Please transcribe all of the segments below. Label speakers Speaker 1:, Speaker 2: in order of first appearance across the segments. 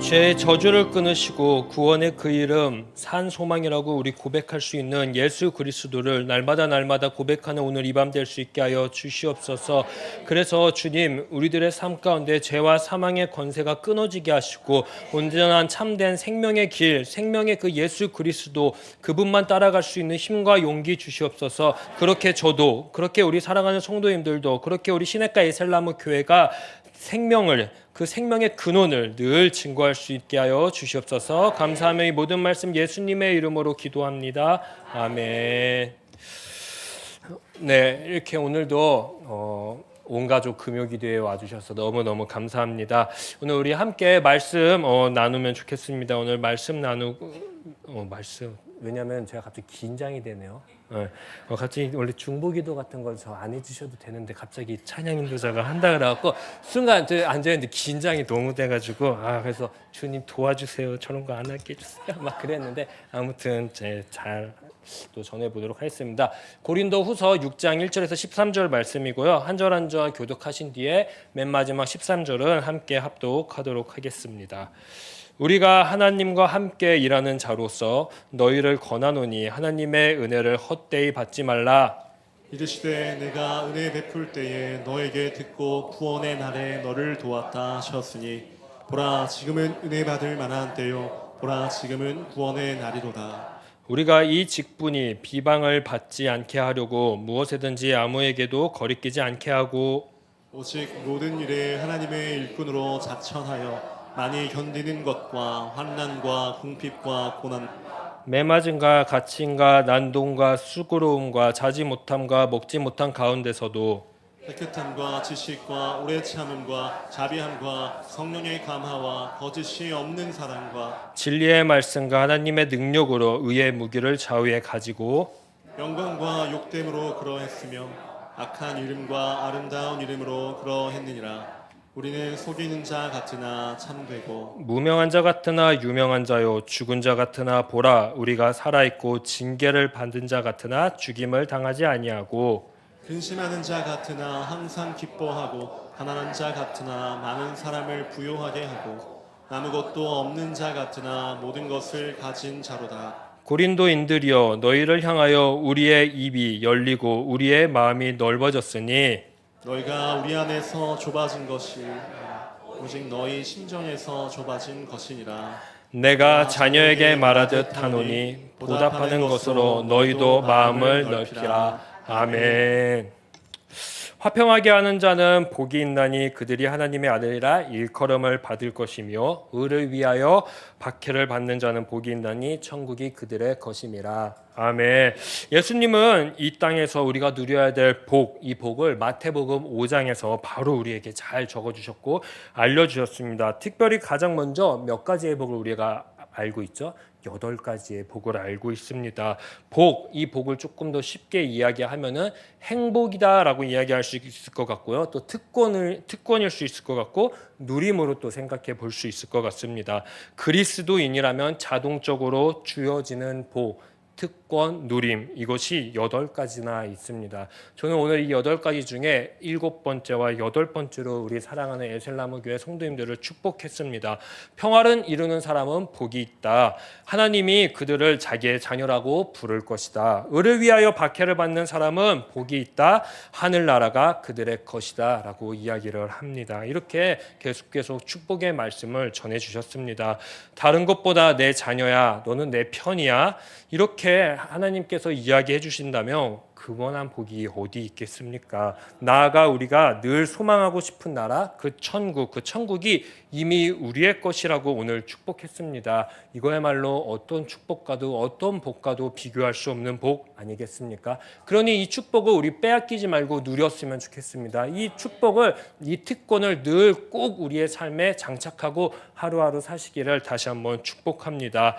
Speaker 1: 죄의 저주를 끊으시고 구원의 그 이름 산 소망이라고 우리 고백할 수 있는 예수 그리스도를 날마다 고백하는 오늘 이 밤 될 수 있게 하여 주시옵소서. 그래서 주님, 우리들의 삶 가운데 죄와 사망의 권세가 끊어지게 하시고 온전한 참된 생명의 길, 생명의 그 예수 그리스도, 그분만 따라갈 수 있는 힘과 용기 주시옵소서. 그렇게 저도, 그렇게 우리 사랑하는 성도님들도, 그렇게 우리 시냇가 에셀나무 교회가 그 생명의 근원을 늘 증거할 수 있게 하여 주시옵소서. 감사하며 이 모든 말씀 예수님의 이름으로 기도합니다. 아멘. 네, 이렇게 오늘도 온 가족 금요 기도에 와주셔서 너무너무 감사합니다. 오늘 우리 함께 말씀 나누면 좋겠습니다. 오늘 말씀 나누고 왜냐하면 제가 갑자기 긴장이 되네요. 갑자기 원래 중보기도 같은 걸 저 안 해주셔도 되는데 갑자기 찬양 인도자가 한다 그래갖고 순간 앉아있는데 긴장이 너무 돼가지고 그래서 주님 도와주세요, 저런 거 안 하게 해주세요 막 그랬는데 아무튼 잘 또 전해보도록 하겠습니다. 고린도후서 6장 1절에서 13절 말씀이고요. 한 절 한 절 교독하신 뒤에 맨 마지막 13절은 함께 합독하도록 하겠습니다. 우리가 하나님과 함께 일하는 자로서 너희를 권하노니 하나님의 은혜를 헛되이 받지 말라.
Speaker 2: 이르시되 내가 은혜 베풀 때에 너에게 듣고 구원의 날에 너를 도왔다 하셨으니 보라 지금은 은혜 받을 만한 때요 보라 지금은 구원의 날이로다.
Speaker 1: 우리가 이 직분이 비방을 받지 않게 하려고 무엇에든지 아무에게도 거리끼지 않게 하고
Speaker 2: 오직 모든 일에 하나님의 일꾼으로 작천하여 많이 견디는 것과 환난과 궁핍과 고난
Speaker 1: 매맞음과 갇힘과 난동과 수고로움과 자지 못함과 먹지 못한 가운데서도
Speaker 2: 깨끗함과 지식과 오래 참음과 자비함과 성령의 감화와 거짓이 없는 사랑과
Speaker 1: 진리의 말씀과 하나님의 능력으로 의의 무기를 좌우에 가지고
Speaker 2: 영광과 욕됨으로 그러했으며 악한 이름과 아름다운 이름으로 그러했느니라. 우리는 속이는 자 같으나 참되고
Speaker 1: 무명한 자 같으나 유명한 자요 죽은 자 같으나 보라 우리가 살아있고 징계를 받은 자 같으나 죽임을 당하지 아니하고
Speaker 2: 근심하는 자 같으나 항상 기뻐하고 가난한 자 같으나 많은 사람을 부요하게 하고 아무것도 없는 자 같으나 모든 것을 가진 자로다.
Speaker 1: 고린도인들이여 너희를 향하여 우리의 입이 열리고 우리의 마음이 넓어졌으니
Speaker 2: 너희가 우리 안에서 좁아진 것이 오직 너희 심정에서 좁아진 것이니라.
Speaker 1: 내가 자녀에게 말하듯 하노니 보답하는 것으로 너희도 마음을 넓히라. 아멘. 화평하게 하는 자는 복이 있나니 그들이 하나님의 아들이라 일컬음을 받을 것이며 의를 위하여 박해를 받는 자는 복이 있나니 천국이 그들의 것임이라. 아멘. 예수님은 이 땅에서 우리가 누려야 될 복, 이 복을 마태복음 5장에서 바로 우리에게 잘 적어주셨고 알려주셨습니다. 특별히 가장 먼저 몇 가지의 복을 우리가 알고 있죠? 8가지의 복을 알고 있습니다. 이 복을 조금 더 쉽게 이야기하면은 행복이다라고 이야기할 수 있을 것 같고요. 또 특권일 수 있을 것 같고 누림으로 또 생각해 볼 수 있을 것 같습니다. 그리스도인이라면 자동적으로 주어지는 복, 특권, 누림, 이것이 8가지나 있습니다. 저는 오늘 이 8가지 중에 7번째와 8번째로 우리 사랑하는 에셀나무 교회 성도님들을 축복했습니다. 평화를 이루는 사람은 복이 있다. 하나님이 그들을 자기의 자녀라고 부를 것이다. 의를 위하여 박해를 받는 사람은 복이 있다. 하늘나라가 그들의 것이다 라고 이야기를 합니다. 이렇게 계속 축복의 말씀을 전해주셨습니다. 다른 것보다 내 자녀야, 너는 내 편이야, 이렇게 하나님께서 이야기해 주신다면 그만한 복이 어디 있겠습니까? 나아가 우리가 늘 소망하고 싶은 나라, 그 천국이 이미 우리의 것이라고 오늘 축복했습니다. 이거야말로 어떤 축복과도 어떤 복과도 비교할 수 없는 복 아니겠습니까? 그러니 이 축복을 우리 빼앗기지 말고 누렸으면 좋겠습니다. 이 축복을, 이 특권을 늘 꼭 우리의 삶에 장착하고 하루하루 사시기를 다시 한번 축복합니다.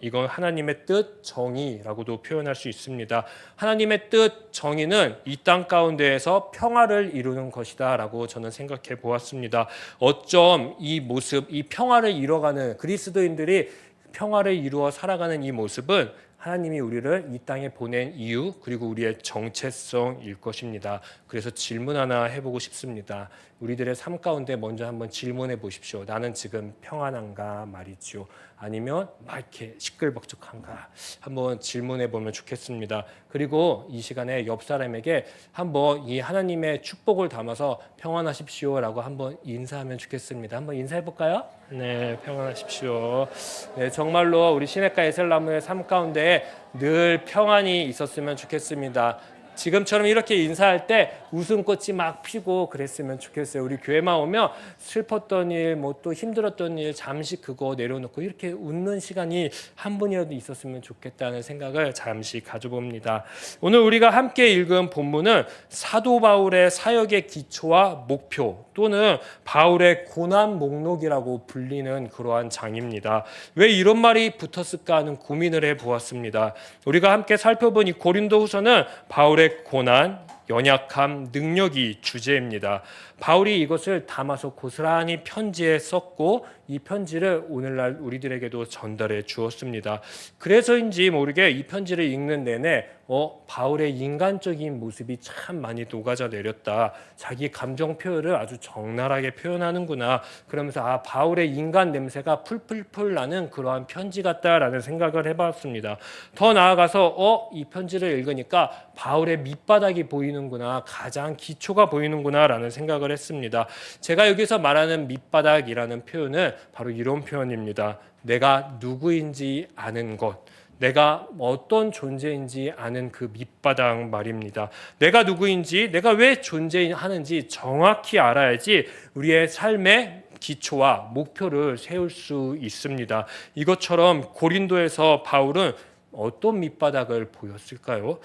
Speaker 1: 이건 하나님의 뜻, 정의라고도 표현할 수 있습니다. 하나님의 뜻, 정의는 이 땅 가운데에서 평화를 이루는 것이다 라고 저는 생각해 보았습니다. 어쩜 이 모습, 이 평화를 이뤄가는 그리스도인들이 평화를 이루어 살아가는 이 모습은 하나님이 우리를 이 땅에 보낸 이유 그리고 우리의 정체성일 것입니다. 그래서 질문 하나 해보고 싶습니다. 우리들의 삶 가운데 먼저 한번 질문해 보십시오. 나는 지금 평안한가 말이죠. 아니면 막 이렇게 시끌벅적한가 한번 질문해 보면 좋겠습니다. 그리고 이 시간에 옆 사람에게 한번 이 하나님의 축복을 담아서 평안하십시오라고 한번 인사하면 좋겠습니다. 한번 인사해 볼까요? 네, 평안하십시오. 네, 정말로 우리 시내가 에셀나무의 삶 가운데 늘 평안이 있었으면 좋겠습니다. 지금처럼 이렇게 인사할 때 웃음꽃이 막 피고 그랬으면 좋겠어요. 우리 교회만 오면 슬펐던 일, 뭐 또 힘들었던 일 잠시 그거 내려놓고 이렇게 웃는 시간이 한 분이라도 있었으면 좋겠다는 생각을 잠시 가져봅니다. 오늘 우리가 함께 읽은 본문은 사도 바울의 사역의 기초와 목표 또는 바울의 고난 목록이라고 불리는 그러한 장입니다. 왜 이런 말이 붙었을까 하는 고민을 해보았습니다. 우리가 함께 살펴본 이 고린도후서는 바울의 고난, 연약함, 능력이 주제입니다. 바울이 이것을 담아서 고스란히 편지에 썼고 이 편지를 오늘날 우리들에게도 전달해 주었습니다. 그래서인지 모르게 이 편지를 읽는 내내 바울의 인간적인 모습이 참 많이 녹아져 내렸다. 자기 감정 표현을 아주 적나라하게 표현하는구나. 그러면서 바울의 인간 냄새가 풀풀풀 나는 그러한 편지 같다라는 생각을 해봤습니다. 더 나아가서 이 편지를 읽으니까 바울의 밑바닥이 보이는구나. 가장 기초가 보이는구나라는 생각을 했습니다. 제가 여기서 말하는 밑바닥이라는 표현은 바로 이런 표현입니다. 내가 누구인지 아는 것. 내가 어떤 존재인지 아는 그 밑바닥 말입니다. 내가 누구인지, 내가 왜 존재하는지 정확히 알아야지 우리의 삶의 기초와 목표를 세울 수 있습니다. 이것처럼 고린도에서 바울은 어떤 밑바닥을 보였을까요?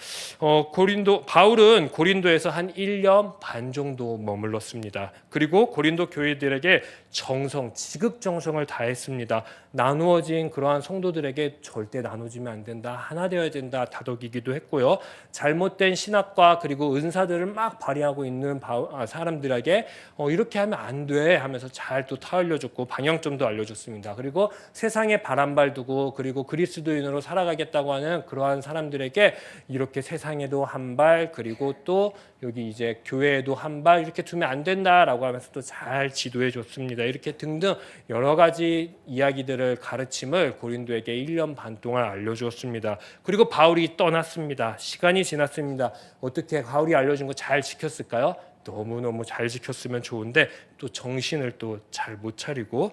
Speaker 1: 바울은 고린도에서 한 1년 반 정도 머물렀습니다. 그리고 고린도 교회들에게 지극정성을 다했습니다. 나누어진 그러한 성도들에게 절대 나눠지면 안 된다. 하나 되어야 된다. 다독이기도 했고요. 잘못된 신학과 그리고 은사들을 막 발휘하고 있는 사람들에게 이렇게 하면 안 돼 하면서 잘 또 타올려줬고 방향점도 알려줬습니다. 그리고 세상에 바람발 두고 그리고 그리스도인으로 살아가겠다고 하는 그러한 사람들에게 이렇게 세상에도 한 발 그리고 또 여기 이제 교회에도 한 발 이렇게 두면 안 된다라고 하면서 또 잘 지도해 줬습니다. 이렇게 등등 여러 가지 이야기들을 가르침을 고린도에게 1년 반 동안 알려주었습니다. 그리고 바울이 떠났습니다. 시간이 지났습니다. 어떻게 바울이 알려준 거 잘 지켰을까요? 너무너무 잘 지켰으면 좋은데 또 정신을 또 잘 못 차리고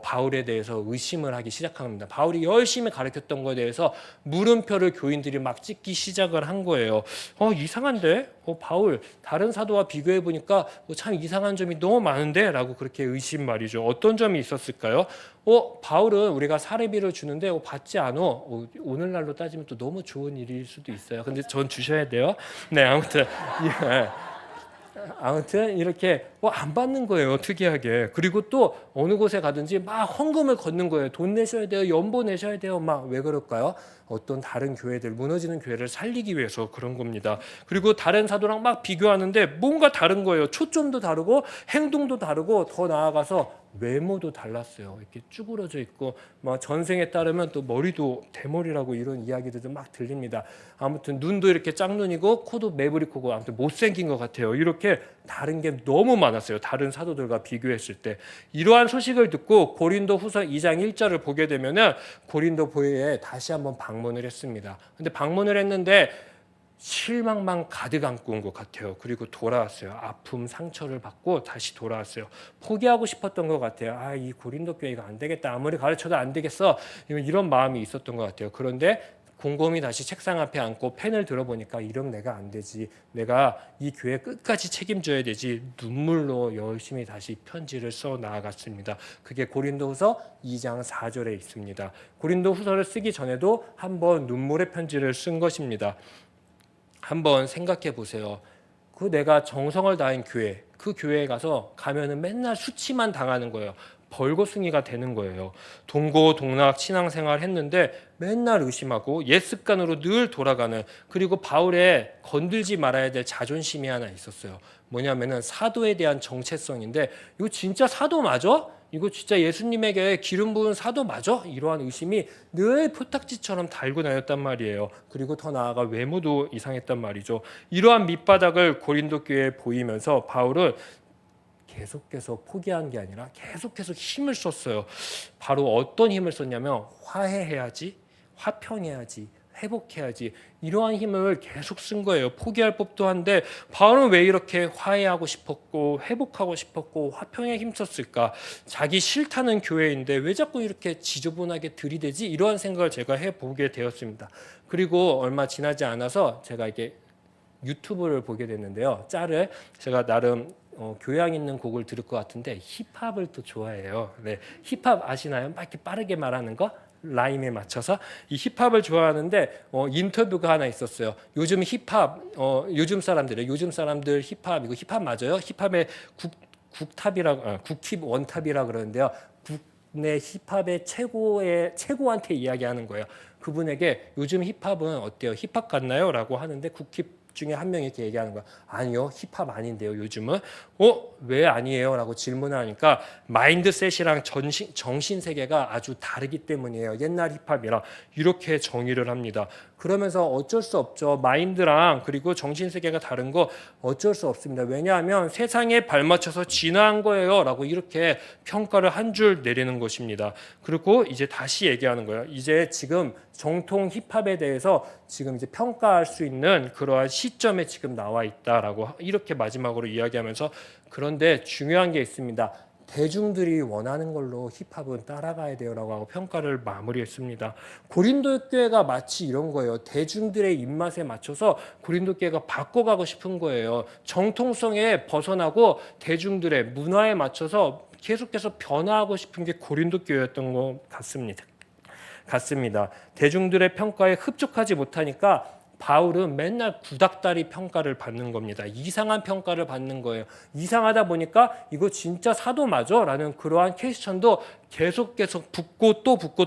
Speaker 1: 바울에 대해서 의심을 하기 시작합니다. 바울이 열심히 가르쳤던 것에 대해서 물음표를 교인들이 막 찍기 시작을 한 거예요. 이상한데? 바울 다른 사도와 비교해 보니까 참 이상한 점이 너무 많은데? 라고 그렇게 의심 말이죠. 어떤 점이 있었을까요? 바울은 우리가 사례비를 주는데 받지 않아. 오늘날로 따지면 또 너무 좋은 일일 수도 있어요. 근데 전 주셔야 돼요. 네, 아무튼 이렇게 안 받는 거예요. 특이하게. 그리고 또 어느 곳에 가든지 막 헌금을 걷는 거예요. 돈 내셔야 돼요. 연보 내셔야 돼요. 막 왜 그럴까요? 어떤 다른 교회들, 무너지는 교회를 살리기 위해서 그런 겁니다. 그리고 다른 사도랑 막 비교하는데 뭔가 다른 거예요. 초점도 다르고 행동도 다르고 더 나아가서 외모도 달랐어요. 이렇게 쭈그러져 있고 막 전생에 따르면 또 머리도 대머리라고 이런 이야기들도 막 들립니다. 아무튼 눈도 이렇게 짝눈이고 코도 매부리 코고 아무튼 못생긴 것 같아요. 이렇게 다른 게 너무 많았어요. 다른 사도들과 비교했을 때. 이러한 소식을 듣고 고린도 후서 2장 1절을 보게 되면은 고린도 교회에 다시 한번 방문을 했습니다. 근데 방문을 했는데 실망만 가득 안고 온 것 같아요. 그리고 돌아왔어요. 아픔, 상처를 받고 다시 돌아왔어요. 포기하고 싶었던 것 같아요. 이 고린도 교회가 안 되겠다. 아무리 가르쳐도 안 되겠어. 이런 마음이 있었던 것 같아요. 그런데 곰곰이 다시 책상 앞에 앉고 펜을 들어보니까 이러면 내가 안 되지. 내가 이 교회 끝까지 책임져야 되지. 눈물로 열심히 다시 편지를 써 나아갔습니다. 그게 고린도후서 2장 4절에 있습니다. 고린도후서를 쓰기 전에도 한번 눈물의 편지를 쓴 것입니다. 한번 생각해 보세요. 내가 정성을 다한 교회, 그 교회에 가면은 맨날 수치만 당하는 거예요. 벌거숭이가 되는 거예요. 동고동락 신앙생활 했는데 맨날 의심하고 옛 습관으로 늘 돌아가는, 그리고 바울의 건들지 말아야 될 자존심이 하나 있었어요. 뭐냐면은 사도에 대한 정체성인데, 이거 진짜 사도 맞아? 이거 진짜 예수님에게 기름 부은 사도 맞아? 이러한 의심이 늘 포탁지처럼 달고 다녔단 말이에요. 그리고 더 나아가 외모도 이상했단 말이죠. 이러한 밑바닥을 고린도 교회에 보이면서 바울은 계속해서 포기한 게 아니라 계속해서 힘을 썼어요. 바로 어떤 힘을 썼냐면 화해해야지, 화평해야지, 회복해야지, 이러한 힘을 계속 쓴 거예요. 포기할 법도 한데 바울은 왜 이렇게 화해하고 싶었고 회복하고 싶었고 화평에 힘썼을까? 자기 싫다는 교회인데 왜 자꾸 이렇게 지저분하게 들이대지? 이러한 생각을 제가 해보게 되었습니다. 그리고 얼마 지나지 않아서 제가 이게 유튜브를 보게 됐는데요. 짤을 제가 나름 교양 있는 곡을 들을 것 같은데 힙합을 또 좋아해요. 네, 힙합 아시나요? 막 이렇게 빠르게 말하는 거? 라임에 맞춰서 이 힙합을 좋아하는데 인터뷰가 하나 있었어요. 요즘 힙합 요즘 사람들 힙합, 이거 힙합 맞아요? 힙합의 국탑이라 국힙 원탑이라 그러는데요. 국내 힙합의 최고한테 이야기하는 거예요. 그분에게 요즘 힙합은 어때요? 힙합 같나요? 라고 하는데 국힙 중에 한 명이 이렇게 얘기하는 거야. 아니요, 힙합 아닌데요, 요즘은. 왜 아니에요? 라고 질문을 하니까 마인드셋이랑 정신 세계가 아주 다르기 때문이에요. 옛날 힙합이랑 이렇게 정의를 합니다. 그러면서 어쩔 수 없죠. 마인드랑 그리고 정신 세계가 다른 거 어쩔 수 없습니다. 왜냐하면 세상에 발맞춰서 진화한 거예요. 라고 이렇게 평가를 한 줄 내리는 것입니다. 그리고 이제 다시 얘기하는 거예요. 이제 지금 정통 힙합에 대해서 지금 이제 평가할 수 있는 그러한 시점에 지금 나와 있다라고 이렇게 마지막으로 이야기하면서, 그런데 중요한 게 있습니다. 대중들이 원하는 걸로 힙합은 따라가야 돼요라고 하고 평가를 마무리했습니다. 고린도 교회가 마치 이런 거예요. 대중들의 입맛에 맞춰서 고린도 교회가 바꿔가고 싶은 거예요. 정통성에 벗어나고 대중들의 문화에 맞춰서 계속해서 변화하고 싶은 게 고린도 교회였던 것 같습니다. 대중들의 평가에 흡족하지 못하니까 바울은 맨날 구닥다리 평가를 받는 겁니다. 이상한 평가를 받는 거예요. 이상하다 보니까 이거 진짜 사도 맞아? 라는 그러한 퀘스천도 계속 붙고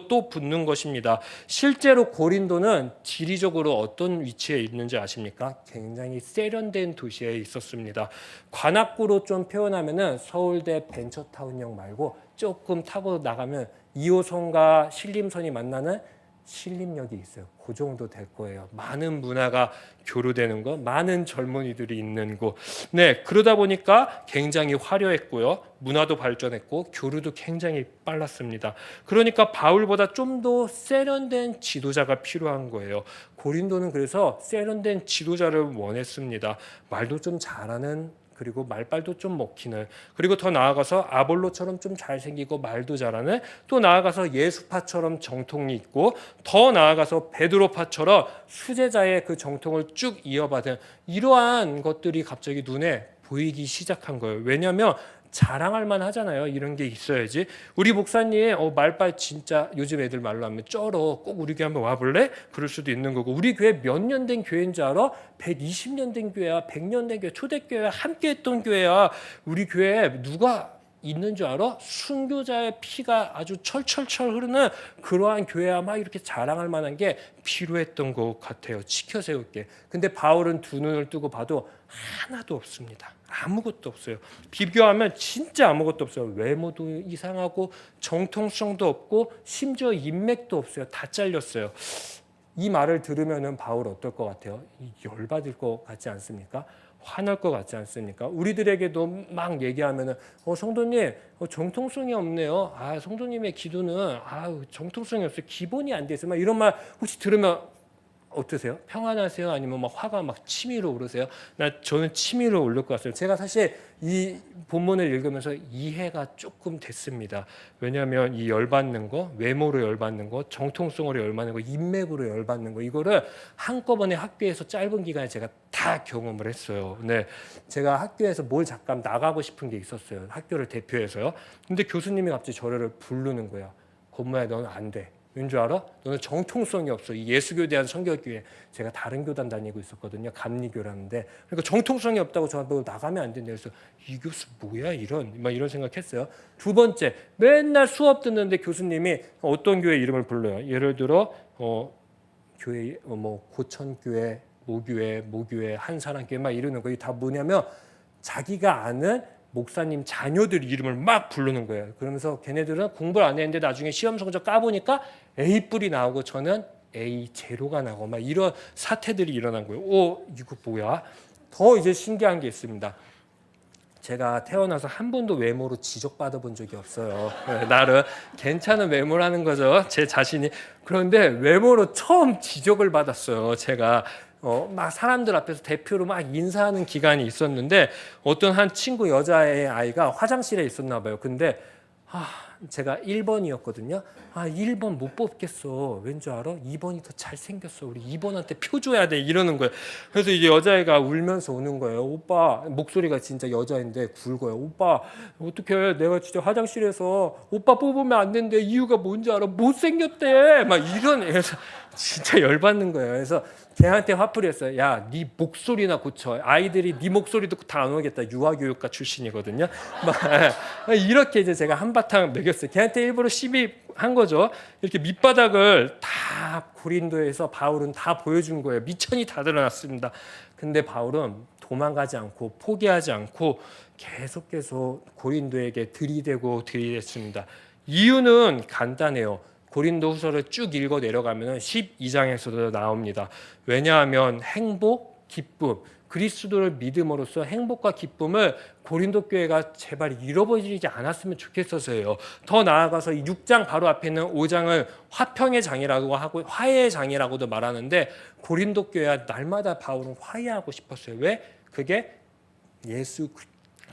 Speaker 1: 또 붙는 것입니다. 실제로 고린도는 지리적으로 어떤 위치에 있는지 아십니까? 굉장히 세련된 도시에 있었습니다. 관악구로 좀 표현하면은 서울대 벤처타운역 말고 조금 타고 나가면 2호선과 신림선이 만나는 신림역이 있어요. 그 정도 될 거예요. 많은 문화가 교류되는 거, 많은 젊은이들이 있는 곳. 네, 그러다 보니까 굉장히 화려했고요. 문화도 발전했고 교류도 굉장히 빨랐습니다. 그러니까 바울보다 좀 더 세련된 지도자가 필요한 거예요. 고린도는 그래서 세련된 지도자를 원했습니다. 말도 좀 잘하는, 그리고 말빨도 좀 먹히는, 그리고 더 나아가서 아볼로처럼 좀 잘생기고 말도 잘하는, 또 나아가서 예수파처럼 정통이 있고, 더 나아가서 베드로파처럼 수제자의 그 정통을 쭉 이어받은 이러한 것들이 갑자기 눈에 보이기 시작한 거예요. 왜냐하면 자랑할 만 하잖아요. 이런 게 있어야지. 우리 목사님 말빨 진짜 요즘 애들 말로 하면 쩔어. 꼭 우리 교회 한번 와볼래? 그럴 수도 있는 거고. 우리 교회 몇 년 된 교회인 줄 알아? 120년 된 교회야. 100년 된 교회. 초대교회야. 함께 했던 교회야. 우리 교회에 누가 있는 줄 알아? 순교자의 피가 아주 철철철 흐르는 그러한 교회야. 막 이렇게 자랑할 만한 게 필요했던 것 같아요. 지켜 세울 게. 근데 바울은 두 눈을 뜨고 봐도 하나도 없습니다. 아무것도 없어요. 비교하면 진짜 아무것도 없어요. 외모도 이상하고 정통성도 없고 심지어 인맥도 없어요. 다 잘렸어요. 이 말을 들으면 바울 어떨 것 같아요? 열받을 것 같지 않습니까? 화날 것 같지 않습니까? 우리들에게도 막 얘기하면은 성도님 정통성이 없네요. 성도님의 기도는 정통성이 없어요. 기본이 안 돼 있어요. 막 이런 말 혹시 들으면 어떠세요? 평안하세요? 아니면 막 화가 막 치밀어 오르세요? 저는 치밀어 오를 것 같아요. 제가 사실 이 본문을 읽으면서 이해가 조금 됐습니다. 왜냐하면 이 열받는 거, 외모로 열받는 거, 정통성으로 열받는 거, 인맥으로 열받는 거, 이거를 한꺼번에 학교에서 짧은 기간에 제가 다 경험을 했어요. 네, 제가 학교에서 뭘 잠깐 나가고 싶은 게 있었어요. 학교를 대표해서요. 근데 교수님이 갑자기 저를 부르는 거예요. 건모야, 너는 안 돼. 왠 줄 알아? 너는 정통성이 없어. 이 예수교에 대한 성결교회. 제가 다른 교단 다니고 있었거든요. 감리교라는데. 그러니까 정통성이 없다고 저한테 나가면 안 된다. 그래서 이 교수 뭐야 이런 생각했어요. 두 번째, 맨날 수업 듣는데 교수님이 어떤 교회 이름을 불러요. 예를 들어 교회 고천교회, 모교회, 한사랑교회 막 이러는 거예요. 다 뭐냐면 자기가 아는 목사님 자녀들 이름을 막 부르는 거예요. 그러면서 걔네들은 공부를 안 했는데 나중에 시험 성적 까보니까 A뿔이 나오고 저는 A 제로가 나고 막 이런 사태들이 일어난 거예요. 이거 뭐야? 더 이제 신기한 게 있습니다. 제가 태어나서 한 번도 외모로 지적받아 본 적이 없어요. 나를 괜찮은 외모라는 거죠. 제 자신이. 그런데 외모로 처음 지적을 받았어요. 제가 막 사람들 앞에서 대표로 막 인사하는 기간이 있었는데 어떤 한 친구 여자의 아이가 화장실에 있었나 봐요. 근데 제가 1번이었거든요. 1번 못 뽑겠어. 왠지 알아? 2번이 더 잘생겼어. 우리 2번한테 표 줘야 돼. 이러는 거예요. 그래서 이제 여자애가 울면서 오는 거예요. 오빠, 목소리가 진짜 여자인데 굵어요. 오빠, 어떡해. 내가 진짜 화장실에서 오빠 뽑으면 안 된대. 이유가 뭔지 알아? 못생겼대. 막 이런 애에서 진짜 열받는 거예요. 그래서 걔한테 화풀이 했어요. 야, 네 목소리나 고쳐. 아이들이 네 목소리 듣고 다 안 오겠다. 유아교육과 출신이거든요. 막 이렇게 이제 제가 한바탕 먹였어요. 걔한테 일부러 시비한 거죠. 이렇게 밑바닥을 다 고린도에서 바울은 다 보여준 거예요. 미천이 다 드러났습니다. 근데 바울은 도망가지 않고 포기하지 않고 계속 고린도에게 들이댔습니다. 이유는 간단해요. 고린도 후서를 쭉 읽어 내려가면 12장에서도 나옵니다. 왜냐하면 행복, 기쁨, 그리스도를 믿음으로써 행복과 기쁨을 고린도 교회가 제발 잃어버리지 않았으면 좋겠어서예요. 더 나아가서 6장 바로 앞에 있는 5장을 화평의 장이라고 하고 화해의 장이라고도 말하는데 고린도 교회가 날마다 바울은 화해하고 싶었어요. 왜? 그게 예수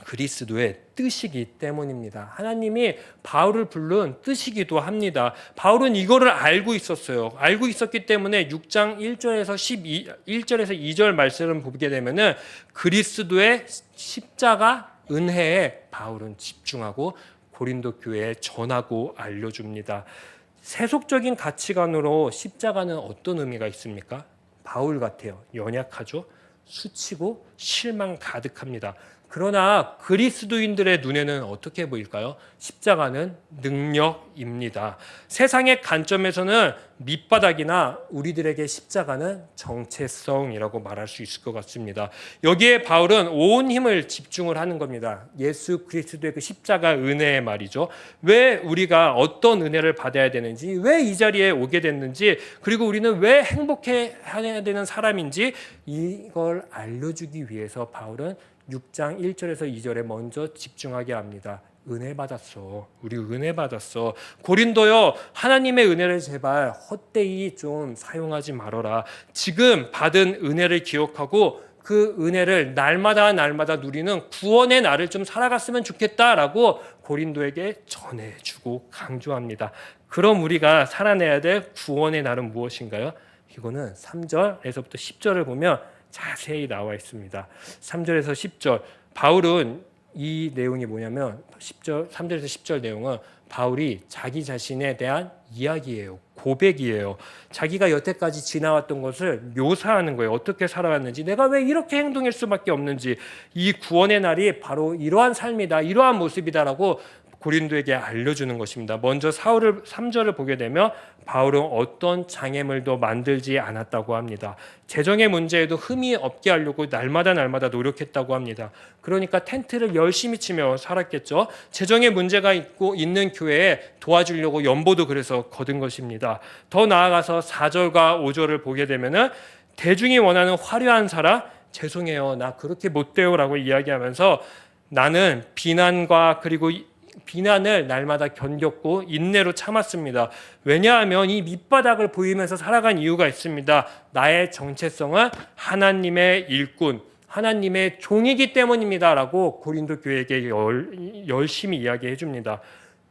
Speaker 1: 그리스도의 뜻이기 때문입니다. 하나님이 바울을 부른 뜻이기도 합니다. 바울은 이거를 알고 있었어요. 알고 있었기 때문에 6장 1절에서 2절 말씀을 보게 되면은 그리스도의 십자가 은혜에 바울은 집중하고 고린도 교회에 전하고 알려줍니다. 세속적인 가치관으로 십자가는 어떤 의미가 있습니까? 바울 같아요. 연약하죠. 수치고 실망 가득합니다. 그러나 그리스도인들의 눈에는 어떻게 보일까요? 십자가는 능력입니다. 세상의 관점에서는 밑바닥이나 우리들에게 십자가는 정체성이라고 말할 수 있을 것 같습니다. 여기에 바울은 온 힘을 집중을 하는 겁니다. 예수 그리스도의 그 십자가 은혜의 말이죠. 왜 우리가 어떤 은혜를 받아야 되는지, 왜 이 자리에 오게 됐는지, 그리고 우리는 왜 행복해야 되는 사람인지 이걸 알려주기 위해서 바울은 6장 1절에서 2절에 먼저 집중하게 합니다. 은혜 받았어. 우리 은혜 받았어. 고린도여, 하나님의 은혜를 제발 헛되이 좀 사용하지 말아라. 지금 받은 은혜를 기억하고 그 은혜를 날마다 누리는 구원의 날을 좀 살아갔으면 좋겠다라고 고린도에게 전해주고 강조합니다. 그럼 우리가 살아내야 될 구원의 날은 무엇인가요? 이거는 3절에서부터 10절을 보면 자세히 나와 있습니다. 3절에서 10절. 바울은 이 내용이 뭐냐면 3절에서 10절 내용은 바울이 자기 자신에 대한 이야기예요. 고백이에요. 자기가 여태까지 지나왔던 것을 묘사하는 거예요. 어떻게 살아왔는지, 내가 왜 이렇게 행동할 수밖에 없는지, 이 구원의 날이 바로 이러한 삶이다, 이러한 모습이다라고 고린도에게 알려주는 것입니다. 먼저 3절을 보게 되면 바울은 어떤 장애물도 만들지 않았다고 합니다. 재정의 문제에도 흠이 없게 하려고 날마다 노력했다고 합니다. 그러니까 텐트를 열심히 치며 살았겠죠. 재정의 문제가 있는 교회에 도와주려고 연보도 그래서 거둔 것입니다. 더 나아가서 4절과 5절을 보게 되면은 대중이 원하는 화려한 사람, 죄송해요, 나 그렇게 못 돼요라고 이야기하면서 나는 비난을 날마다 견뎠고 인내로 참았습니다. 왜냐하면 이 밑바닥을 보이면서 살아간 이유가 있습니다. 나의 정체성은 하나님의 일꾼, 하나님의 종이기 때문입니다라고 고린도 교회에게 열심히 이야기해 줍니다.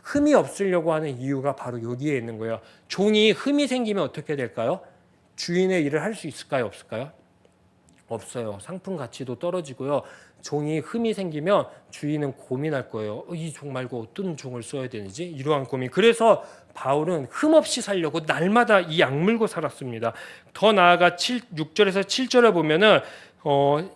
Speaker 1: 흠이 없으려고 하는 이유가 바로 여기에 있는 거예요. 종이 흠이 생기면 어떻게 될까요? 주인의 일을 할 수 있을까요? 없을까요? 없어요. 상품 가치도 떨어지고요. 종이 흠이 생기면 주인은 고민할 거예요. 이 종 말고 어떤 종을 써야 되는지 이러한 고민. 그래서 바울은 흠 없이 살려고 날마다 이 악물고 살았습니다. 더 나아가 6절에서 7절에 보면은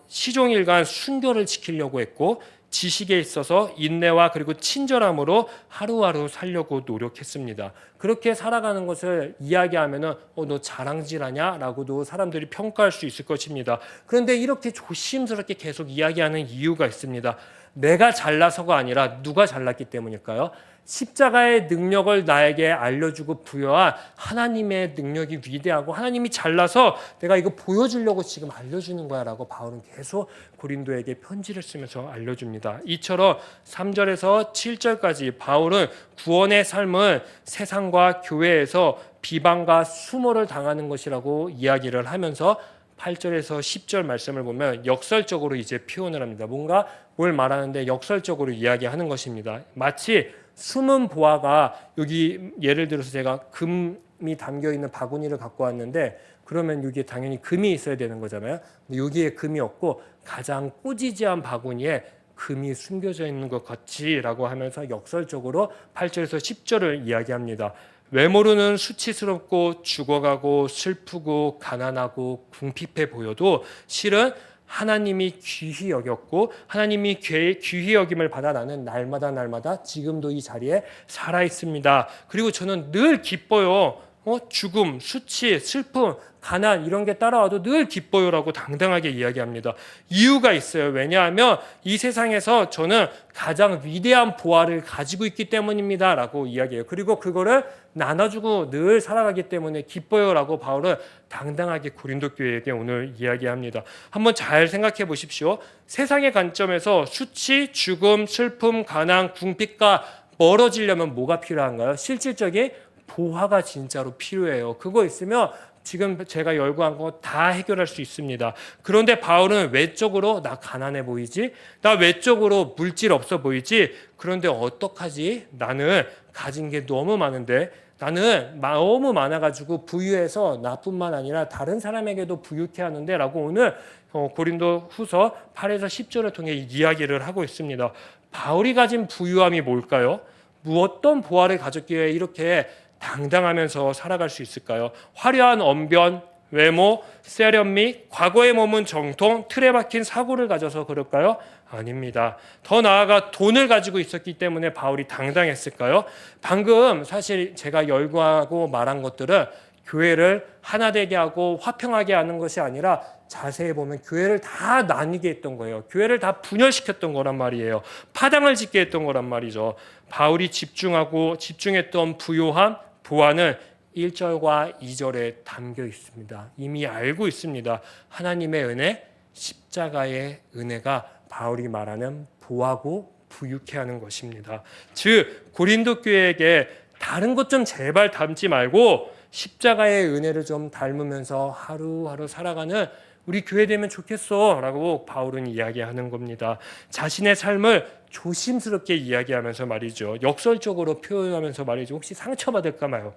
Speaker 1: 시종일관 순교를 지키려고 했고 지식에 있어서 인내와 그리고 친절함으로 하루하루 살려고 노력했습니다. 그렇게 살아가는 것을 이야기하면은 너 자랑질하냐라고도 사람들이 평가할 수 있을 것입니다. 그런데 이렇게 조심스럽게 계속 이야기하는 이유가 있습니다. 내가 잘나서가 아니라 누가 잘났기 때문일까요? 십자가의 능력을 나에게 알려주고 부여한 하나님의 능력이 위대하고 하나님이 잘나서 내가 이거 보여주려고 지금 알려주는 거야 라고 바울은 계속 고린도에게 편지를 쓰면서 알려줍니다. 이처럼 3절에서 7절까지 바울은 구원의 삶은 세상과 교회에서 비방과 수모를 당하는 것이라고 이야기를 하면서 8절에서 10절 말씀을 보면 역설적으로 이제 표현을 합니다. 뭔가 뭘 말하는데 역설적으로 이야기하는 것입니다. 마치 숨은 보화가 여기 예를 들어서 제가 금이 담겨 있는 바구니를 갖고 왔는데 그러면 여기에 당연히 금이 있어야 되는 거잖아요. 근데 여기에 금이 없고 가장 꾸지지한 바구니에 금이 숨겨져 있는 것 같지라고 하면서 역설적으로 8절에서 10절을 이야기합니다. 외모로는 수치스럽고 죽어가고 슬프고 가난하고 궁핍해 보여도 실은 하나님이 귀히 여겼고 하나님이 귀히 여김을 받아 나는 날마다 지금도 이 자리에 살아 있습니다. 그리고 저는 늘 기뻐요. 죽음, 수치, 슬픔, 가난 이런 게 따라와도 늘 기뻐요라고 당당하게 이야기합니다. 이유가 있어요. 왜냐하면 이 세상에서 저는 가장 위대한 보화를 가지고 있기 때문입니다 라고 이야기해요. 그리고 그거를 나눠주고 늘 살아가기 때문에 기뻐요라고 바울은 당당하게 고린도 교회에게 오늘 이야기합니다. 한번 잘 생각해 보십시오. 세상의 관점에서 수치, 죽음, 슬픔, 가난, 궁핍과 멀어지려면 뭐가 필요한가요? 실질적인 보화가 진짜로 필요해요. 그거 있으면 지금 제가 열거한 거 다 해결할 수 있습니다. 그런데 바울은 외적으로 나 가난해 보이지? 나 외적으로 물질 없어 보이지? 그런데 어떡하지? 나는 가진 게 너무 많은데 나는 너무 많아가지고 부유해서 나뿐만 아니라 다른 사람에게도 부유케 하는데 라고 오늘 고린도 후서 8에서 10절을 통해 이야기를 하고 있습니다. 바울이 가진 부유함이 뭘까요? 어떤 보화를 가졌기에 이렇게 당당하면서 살아갈 수 있을까요? 화려한 언변, 외모, 세련미, 과거에 머문 정통, 틀에 박힌 사고를 가져서 그럴까요? 아닙니다. 더 나아가 돈을 가지고 있었기 때문에 바울이 당당했을까요? 방금 사실 제가 열거하고 말한 것들은 교회를 하나 되게 하고 화평하게 하는 것이 아니라 자세히 보면 교회를 다 나뉘게 했던 거예요. 교회를 다 분열시켰던 거란 말이에요. 파당을 짓게 했던 거란 말이죠. 바울이 집중했던 부요함, 보화는 1절과 2절에 담겨 있습니다. 이미 알고 있습니다. 하나님의 은혜, 십자가의 은혜가 바울이 말하는 보화고 부유케 하는 것입니다. 즉 고린도 교회에게 다른 것 좀 제발 닮지 말고 십자가의 은혜를 좀 닮으면서 하루하루 살아가는 우리 교회 되면 좋겠어 라고 바울은 이야기하는 겁니다. 자신의 삶을 조심스럽게 이야기하면서 말이죠. 역설적으로 표현하면서 말이죠. 혹시 상처받을까 봐요.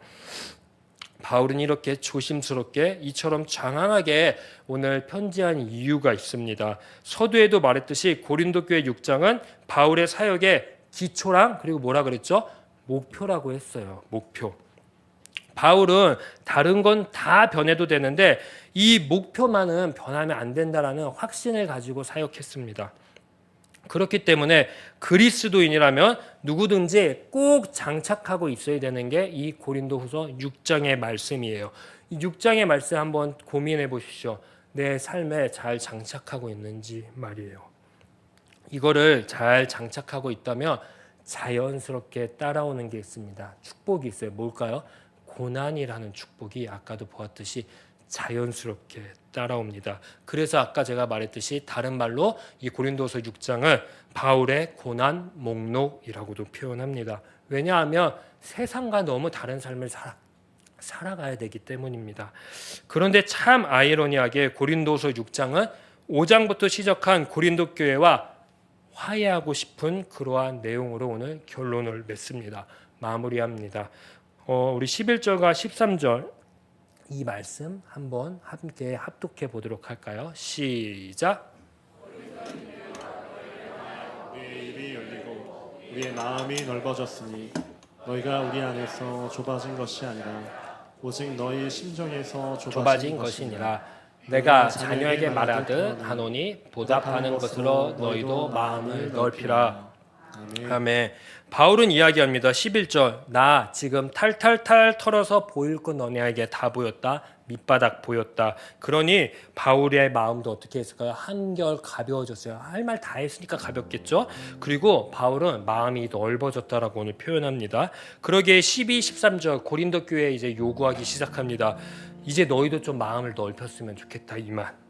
Speaker 1: 바울은 이렇게 조심스럽게 이처럼 장황하게 오늘 편지한 이유가 있습니다. 서두에도 말했듯이 고린도 교회 6장은 바울의 사역의 기초랑 그리고 뭐라 그랬죠? 목표라고 했어요. 목표. 바울은 다른 건 다 변해도 되는데 이 목표만은 변하면 안 된다라는 확신을 가지고 사역했습니다. 그렇기 때문에 그리스도인이라면 누구든지 꼭 장착하고 있어야 되는 게 이 고린도후서 6장의 말씀이에요. 이 6장의 말씀 한번 고민해 보십시오. 내 삶에 잘 장착하고 있는지 말이에요. 이거를 잘 장착하고 있다면 자연스럽게 따라오는 게 있습니다. 축복이 있어요. 뭘까요? 고난이라는 축복이 아까도 보았듯이 자연스럽게 따라옵니다. 그래서 아까 제가 말했듯이 다른 말로 이 고린도서 6장을 바울의 고난 목록이라고도 표현합니다. 왜냐하면 세상과 너무 다른 삶을 살아가야 되기 때문입니다. 그런데 참 아이러니하게 고린도서 6장은 5장부터 시작한 고린도 교회와 화해하고 싶은 그러한 내용으로 오늘 결론을 맺습니다. 마무리합니다. 우리 11절과 13절 이 말씀 한번 함께 합독해 보도록 할까요? 시작.
Speaker 2: 우리의 입이 열리고 우리의 마음이 넓어졌으니 너희가 우리 안에서 좁아진 것이 아니라 오직 너희 심정에서
Speaker 1: 좁아진 것이니라. 내가 자녀에게 말하듯 하노니 보답하는 것으로 너희도 마음을 넓히라. 아멘. 바울은 이야기합니다. 11절. 나 지금 탈탈탈 털어서 보일 것 너네에게 다 보였다. 밑바닥 보였다. 그러니 바울의 마음도 어떻게 했을까요? 한결 가벼워졌어요. 할 말 다 했으니까 가볍겠죠. 그리고 바울은 마음이 넓어졌다라고 오늘 표현합니다. 그러기에 12, 13절 고린도 교회에 이제 요구하기 시작합니다. 이제 너희도 좀 마음을 넓혔으면 좋겠다. 이만.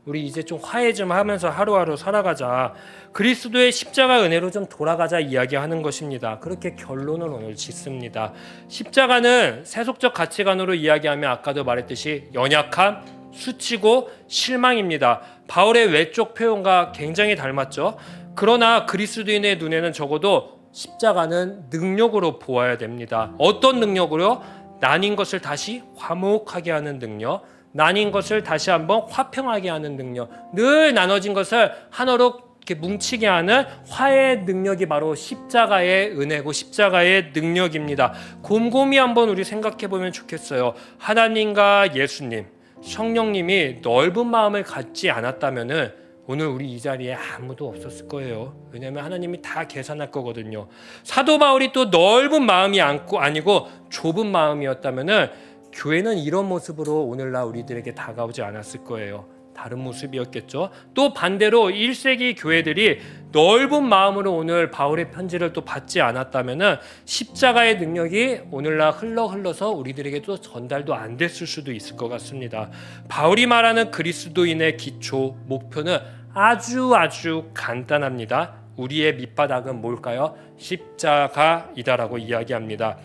Speaker 1: 우리 이제 좀 화해 좀 하면서 하루하루 살아가자. 그리스도의 십자가 은혜로 좀 돌아가자 이야기하는 것입니다. 그렇게 결론을 오늘 짓습니다. 십자가는 세속적 가치관으로 이야기하면 아까도 말했듯이 연약함, 수치고 실망입니다. 바울의 외적 표현과 굉장히 닮았죠. 그러나 그리스도인의 눈에는 적어도 십자가는 능력으로 보아야 됩니다. 어떤 능력으로? 나뉜 것을 다시 화목하게 하는 능력, 나뉜 것을 다시 한번 화평하게 하는 능력, 늘 나눠진 것을 하나로 이렇게 뭉치게 하는 화해의 능력이 바로 십자가의 은혜고 십자가의 능력입니다. 곰곰이 한번 우리 생각해 보면 좋겠어요. 하나님과 예수님, 성령님이 넓은 마음을 갖지 않았다면은 오늘 우리 이 자리에 아무도 없었을 거예요. 왜냐하면 하나님이 다 계산할 거거든요. 사도 바울이 또 넓은 마음이 아니고 좁은 마음이었다면은 교회는 이런 모습으로 오늘날 우리들에게 다가오지 않았을 거예요. 다른 모습이었겠죠. 또 반대로 1세기 교회들이 넓은 마음으로 오늘 바울의 편지를 또 받지 않았다면은 십자가의 능력이 오늘날 흘러서 우리들에게 또 전달도 안 됐을 수도 있을 것 같습니다. 바울이 말하는 그리스도인의 기초 목표는 아주 간단합니다. 우리의 밑바닥은 뭘까요? 십자가이다라고 이야기합니다.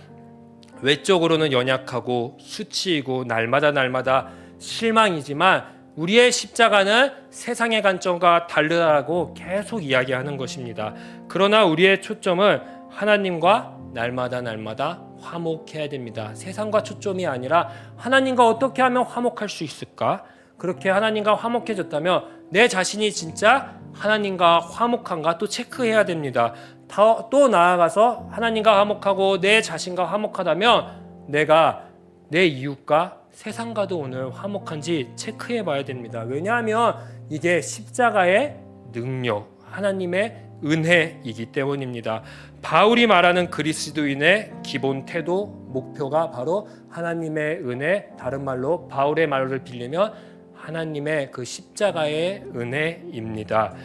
Speaker 1: 외적으로는 연약하고 수치이고 날마다 실망이지만 우리의 십자가는 세상의 관점과 다르다고 계속 이야기하는 것입니다. 그러나 우리의 초점은 하나님과 날마다 화목해야 됩니다. 세상과 초점이 아니라 하나님과 어떻게 하면 화목할 수 있을까? 그렇게 하나님과 화목해졌다면 내 자신이 진짜 하나님과 화목한가 또 체크해야 됩니다. 또 나아가서 하나님과 화목하고 내 자신과 화목하다면 내가 내 이웃과 세상과도 오늘 화목한지 체크해 봐야 됩니다. 왜냐하면 이게 십자가의 능력, 하나님의 은혜이기 때문입니다. 바울이 말하는 그리스도인의 기본 태도, 목표가 바로 하나님의 은혜, 다른 말로 바울의 말을 빌리면 하나님의 그 십자가의 은혜입니다.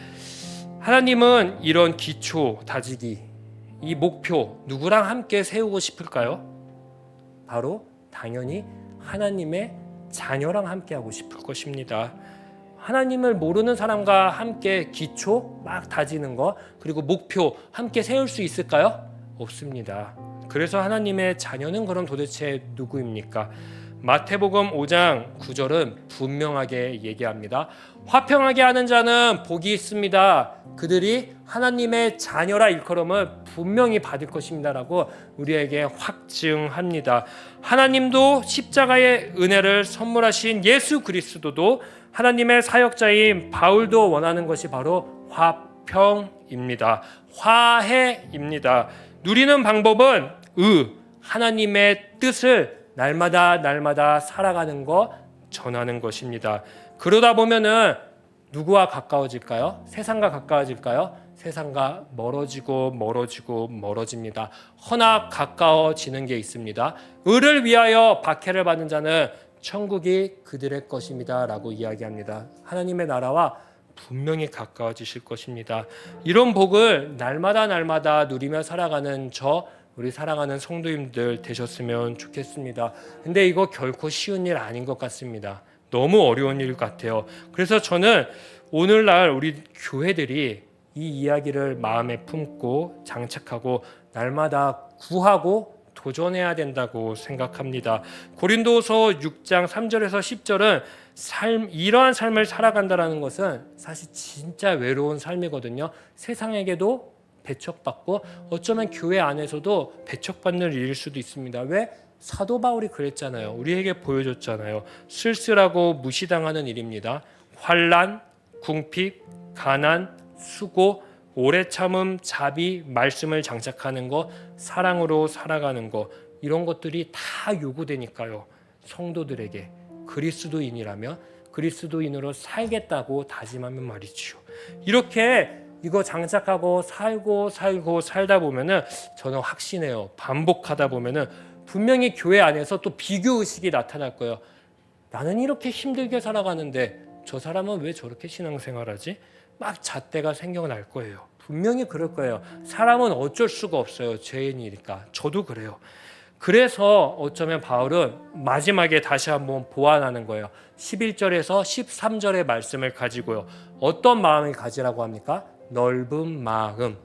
Speaker 1: 하나님은 이런 기초 다지기, 이 목표 누구랑 함께 세우고 싶을까요? 바로 당연히 하나님의 자녀랑 함께 하고 싶을 것입니다. 하나님을 모르는 사람과 함께 기초 막 다지는 거, 그리고 목표 함께 세울 수 있을까요? 없습니다. 그래서 하나님의 자녀는 그럼 도대체 누구입니까? 마태복음 5장 9절은 분명하게 얘기합니다. 화평하게 하는 자는 복이 있습니다. 그들이 하나님의 자녀라 일컬음을 분명히 받을 것입니다라고 우리에게 확증합니다. 하나님도 십자가의 은혜를 선물하신 예수 그리스도도 하나님의 사역자인 바울도 원하는 것이 바로 화평입니다. 화해입니다. 누리는 방법은 하나님의 뜻을 날마다 살아가는 것, 전하는 것입니다. 그러다 보면은 누구와 가까워질까요? 세상과 가까워질까요? 세상과 멀어집니다. 허나 가까워지는 게 있습니다. 의를 위하여 박해를 받는 자는 천국이 그들의 것입니다 라고 이야기합니다. 하나님의 나라와 분명히 가까워지실 것입니다. 이런 복을 날마다 누리며 살아가는 우리 사랑하는 성도님들 되셨으면 좋겠습니다. 근데 이거 결코 쉬운 일 아닌 것 같습니다. 너무 어려운 일 같아요. 그래서 저는 오늘날 우리 교회들이 이 이야기를 마음에 품고 장착하고 날마다 구하고 도전해야 된다고 생각합니다. 고린도서 6장 3절에서 10절은 이러한 삶을 살아간다는 것은 사실 진짜 외로운 삶이거든요. 세상에게도 배척받고 어쩌면 교회 안에서도 배척받는 일일 수도 있습니다. 왜? 사도 바울이 그랬잖아요. 우리에게 보여줬잖아요. 쓸쓸하고 무시당하는 일입니다. 환난, 궁핍, 가난, 수고, 오래 참음, 자비, 말씀을 장착하는 것, 사랑으로 살아가는 것, 이런 것들이 다 요구되니까요. 성도들에게 그리스도인이라면 그리스도인으로 살겠다고 다짐하면 말이죠. 이렇게 이거 장착하고 살고 살다 보면은 저는 확신해요. 반복하다 보면은 분명히 교회 안에서 또 비교 의식이 나타날 거예요. 나는 이렇게 힘들게 살아가는데 저 사람은 왜 저렇게 신앙생활하지? 막 잣대가 생겨날 거예요. 분명히 그럴 거예요. 사람은 어쩔 수가 없어요. 죄인이니까. 저도 그래요. 그래서 어쩌면 바울은 마지막에 다시 한번 보완하는 거예요. 11절에서 13절의 말씀을 가지고요. 어떤 마음을 가지라고 합니까? 넓은 마음.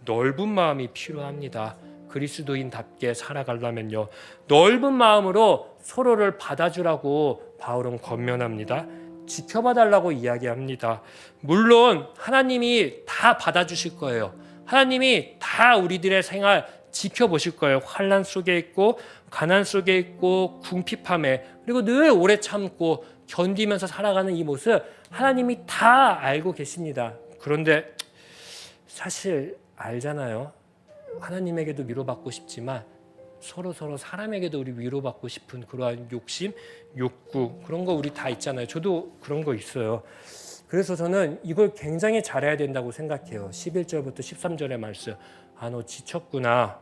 Speaker 1: 넓은 마음이 필요합니다. 그리스도인답게 살아가려면요. 넓은 마음으로 서로를 받아주라고 바울은 권면합니다. 지켜봐 달라고 이야기합니다. 물론 하나님이 다 받아주실 거예요. 하나님이 다 우리들의 생활 지켜보실 거예요. 환난 속에 있고 가난 속에 있고 궁핍함에 그리고 늘 오래 참고 견디면서 살아가는 이 모습 하나님이 다 알고 계십니다. 그런데 사실 알잖아요. 하나님에게도 위로받고 싶지만 서로 사람에게도 우리 위로받고 싶은 그러한 욕심, 욕구 그런 거 우리 다 있잖아요. 저도 그런 거 있어요. 그래서 저는 이걸 굉장히 잘해야 된다고 생각해요. 11절부터 13절의 말씀. 아, 너 지쳤구나.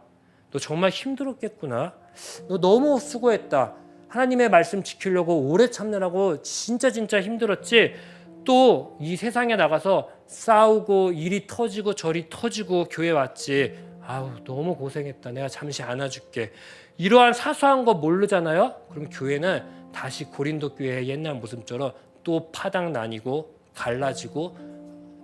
Speaker 1: 너 정말 힘들었겠구나. 너 너무 수고했다. 하나님의 말씀 지키려고 오래 참느라고 진짜 힘들었지. 또 이 세상에 나가서 싸우고 일이 터지고 저리 터지고 교회 왔지. 아우 너무 고생했다. 내가 잠시 안아줄게. 이러한 사소한 거 모르잖아요. 그럼 교회는 다시 고린도 교회의 옛날 모습처럼 또 파당 나뉘고 갈라지고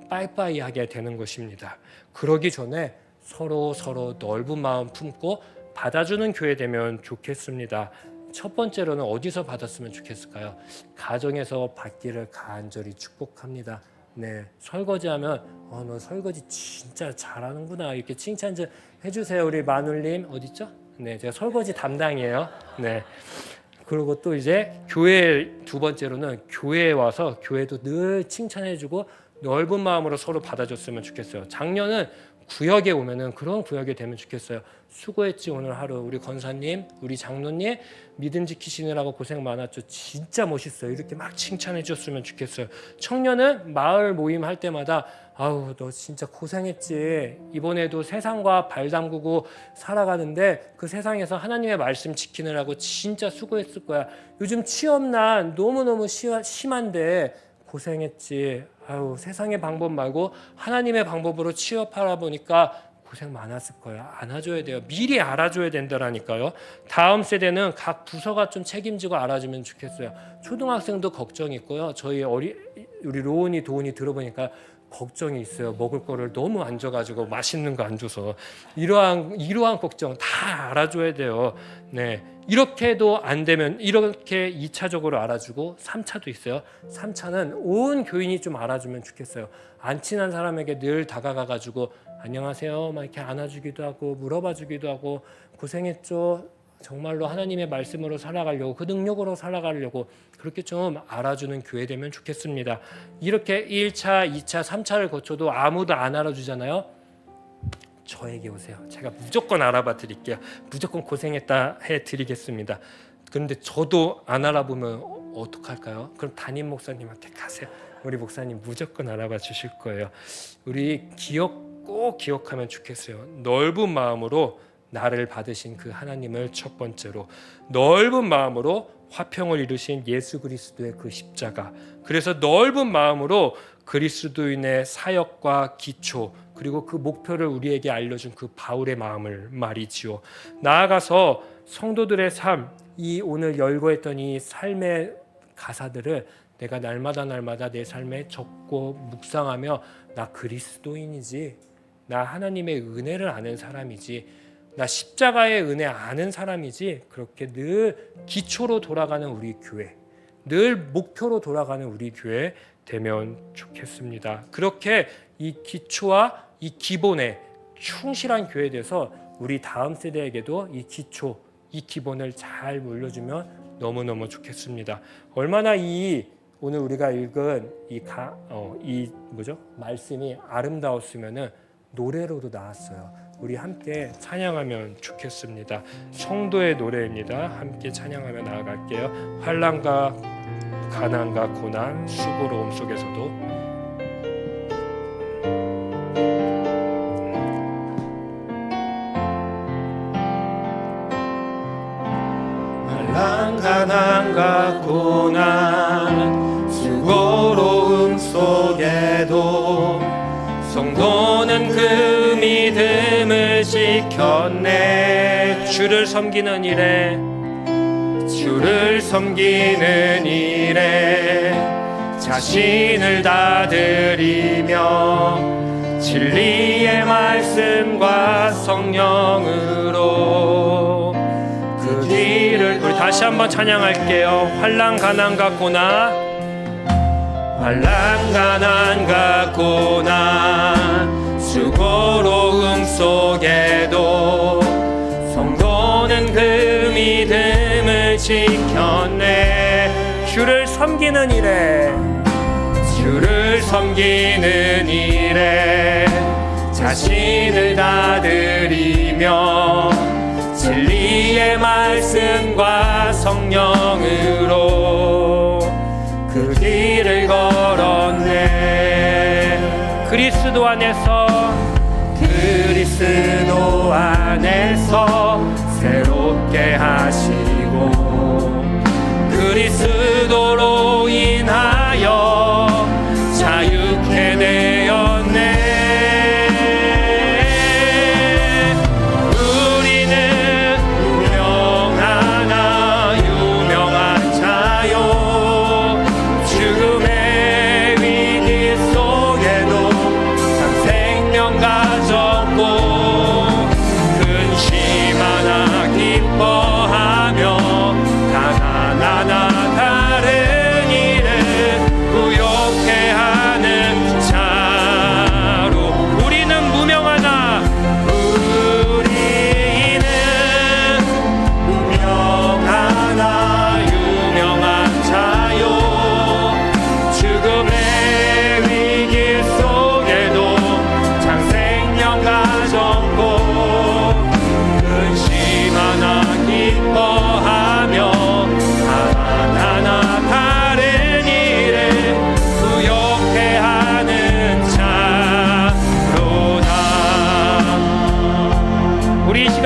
Speaker 1: 빠이빠이 하게 되는 것입니다. 그러기 전에 서로 넓은 마음 품고 받아주는 교회 되면 좋겠습니다. 첫 번째로는 어디서 받았으면 좋겠을까요? 가정에서 받기를 간절히 축복합니다. 네, 설거지하면 너 설거지 진짜 잘하는구나 이렇게 칭찬 좀 해주세요. 우리 마눌님 어디 있죠? 네, 제가 설거지 담당이에요. 네. 그리고 또 이제 교회 두 번째로는 교회에 와서 교회도 늘 칭찬해주고 넓은 마음으로 서로 받아줬으면 좋겠어요. 작년은 구역에 오면은 그런 구역이 되면 좋겠어요. 수고했지 오늘 하루 우리 권사님, 우리 장로님 믿음 지키시느라고 고생 많았죠. 진짜 멋있어요. 이렇게 막 칭찬해 줬으면 좋겠어요. 청년은 마을 모임 할 때마다 아우 너 진짜 고생했지. 이번에도 세상과 발 담그고 살아가는데 그 세상에서 하나님의 말씀 지키느라고 진짜 수고했을 거야. 요즘 취업난 너무너무 심한데 고생했지. 아유 세상의 방법 말고 하나님의 방법으로 취업하라 보니까 고생 많았을 거야. 안아줘야 돼요. 미리 알아줘야 된다라니까요. 다음 세대는 각 부서가 좀 책임지고 알아주면 좋겠어요. 초등학생도 걱정이 있고요. 저희 우리 로운이 도운이 들어보니까 걱정이 있어요. 먹을 거를 너무 안 줘가지고 맛있는 거 안 줘서 이러한 걱정 다 알아줘야 돼요. 네, 이렇게도 안 되면 이렇게 2차적으로 알아주고 3차도 있어요. 3차는 온 교인이 좀 알아주면 좋겠어요. 안 친한 사람에게 늘 다가가가지고 안녕하세요 막 이렇게 안아주기도 하고 물어봐주기도 하고 고생했죠. 정말로 하나님의 말씀으로 살아가려고 그 능력으로 살아가려고 그렇게 좀 알아주는 교회 되면 좋겠습니다. 이렇게 1차, 2차, 3차를 거쳐도 아무도 안 알아주잖아요. 저에게 오세요. 제가 무조건 알아봐 드릴게요. 무조건 고생했다 해드리겠습니다. 그런데 저도 안 알아보면 어떡할까요? 그럼 담임 목사님한테 가세요. 우리 목사님 무조건 알아봐 주실 거예요. 우리 꼭 기억하면 좋겠어요. 넓은 마음으로 나를 받으신 그 하나님을 첫 번째로 넓은 마음으로 화평을 이루신 예수 그리스도의 그 십자가, 그래서 넓은 마음으로 그리스도인의 사역과 기초 그리고 그 목표를 우리에게 알려준 그 바울의 마음을 말이지요. 나아가서 성도들의 삶, 이 오늘 열거했던 이 삶의 가사들을 내가 날마다 내 삶에 적고 묵상하며 나 그리스도인이지, 나 하나님의 은혜를 아는 사람이지, 나 십자가의 은혜 아는 사람이지, 그렇게 늘 기초로 돌아가는 우리 교회, 늘 목표로 돌아가는 우리 교회 되면 좋겠습니다. 그렇게 이 기초와 이 기본에 충실한 교회 돼서 우리 다음 세대에게도 이 기초, 이 기본을 잘 물려주면 너무너무 좋겠습니다. 얼마나 오늘 우리가 읽은 말씀이 아름다웠으면은 노래로도 나왔어요. 우리 함께 찬양하면 좋겠습니다. 성도의 노래입니다. 함께 찬양하며 나아갈게요. 환난과 가난과 고난, 수고로움 속에서도 가난과 고난, 수고로움 속에도 성도는 그 믿음을 지켰네. 주를 섬기는 일에 자신을 다 드리며 진리의 말씀과 성령으로 그 길을 우리 다시 한번 찬양할게요. 환난 가난과 고난 수고로움 속에도 성도는 그 믿음을 지켰네. 주를 섬기는 일에 자신을 다 드리며 진리의 말씀과 성령으로 그 길을 걸었네. 그리스도 안에서 새롭게 하시고 그리스도로 인하여 자유케 되었네.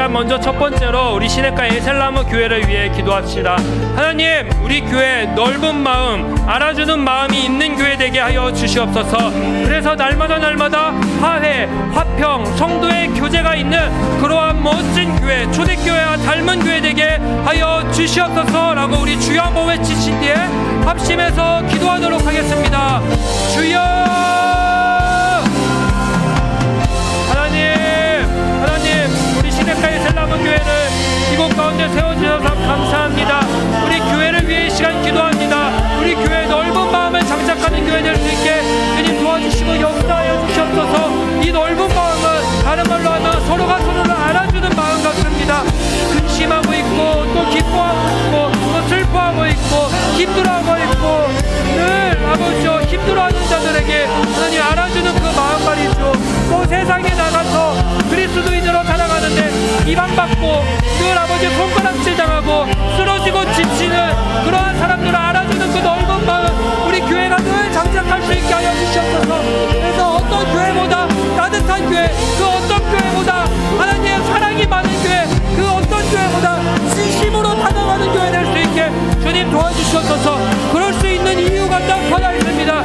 Speaker 1: 먼저 첫 번째로 우리 시냇가 에셀나무 교회를 위해 기도합시다. 하나님, 우리 교회 넓은 마음, 알아주는 마음이 있는 교회 되게 하여 주시옵소서. 그래서 날마다 화해, 화평, 성도의 교제가 있는 그러한 멋진 교회, 초대교회와 닮은 교회 되게 하여 주시옵소서라고 우리 주여 한번 외치신 뒤에 합심해서 기도하도록 하겠습니다. 주여! 시냇가의 셀라문 교회를 이곳 가운데 세워주셔서 감사합니다. 우리 교회를 위해 이 시간 기도합니다. 우리 교회 넓은 마음을 장착하는 교회 될 수 있게 주님 도와주시고 역사하여 주시옵소서. 이 넓은 마음은 다른 말로 하면 서로가 서로를 알아주는 마음 같습니다. 근심하고 있고 또 기뻐하고 있고 또 슬퍼하고 있고 힘들어하고 있고 늘 아버지여 힘들어하는 자들에게 하나님 알아주는 그 마음 말이죠. 또 세상에 나가서 그리스도인으로 살아가는데 비방받고 늘 아버지 손가락질 당하고 쓰러지고 지치는 그러한 사람들을 알아주는 그 넓은 마음 우리 교회가 늘 장착할 수 있게 하여 주시옵소서. 그래서 어떤 교회보다 따뜻한 교회, 그 어떤 교회보다 하나님의 사랑이 많은 교회, 그 어떤 교회보다 진심으로 찬양하는 교회 될 수 있게 주님 도와주시옵소서. 그럴 수 있는 이유가 딱 하나 있습니다.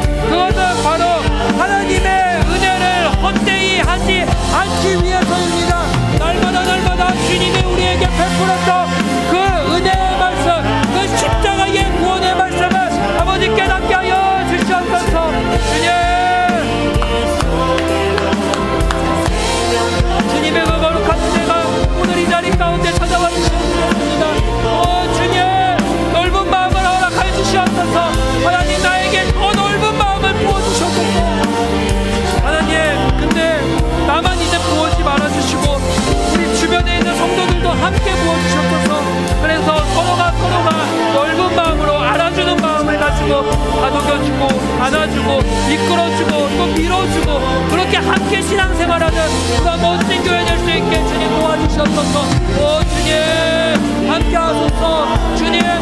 Speaker 1: 다독여주고 안아주고 이끌어주고 또 밀어주고 그렇게 함께 신앙생활하는 그런 멋진 교회 될 수 있게 주님 도와주셨소서. 오 주님 함께 하소서.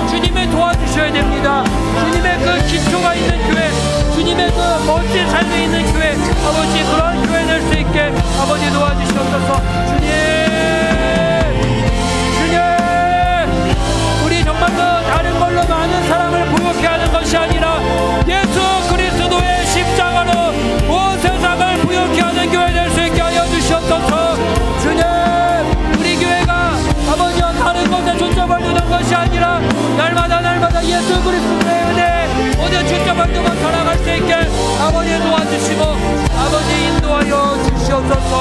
Speaker 1: 주님을 도와주셔야 됩니다. 주님의 그 기초가 있는 교회, 주님의 그 멋진 삶이 있는 교회, 아버지 그런 교회 될 수 있게 아버지 도와주시옵소서. 주님 우리 정말로 다른 걸로 많은 사랑을 부욕해 하는 것이 아니라 예수 그리스도의 십자가로 온 세상을 부욕해 하는 교회 될 수 있게 하여 주시옵소서. 주님 우리 교회가 아버지와 다른 것에 초점을 두는 것이 아니라 날마다 예수 그리스도의 은혜 모든 초점을 두고 살아갈 수 있게 아버지 도와주시고 아버지 인도하여 주시옵소서.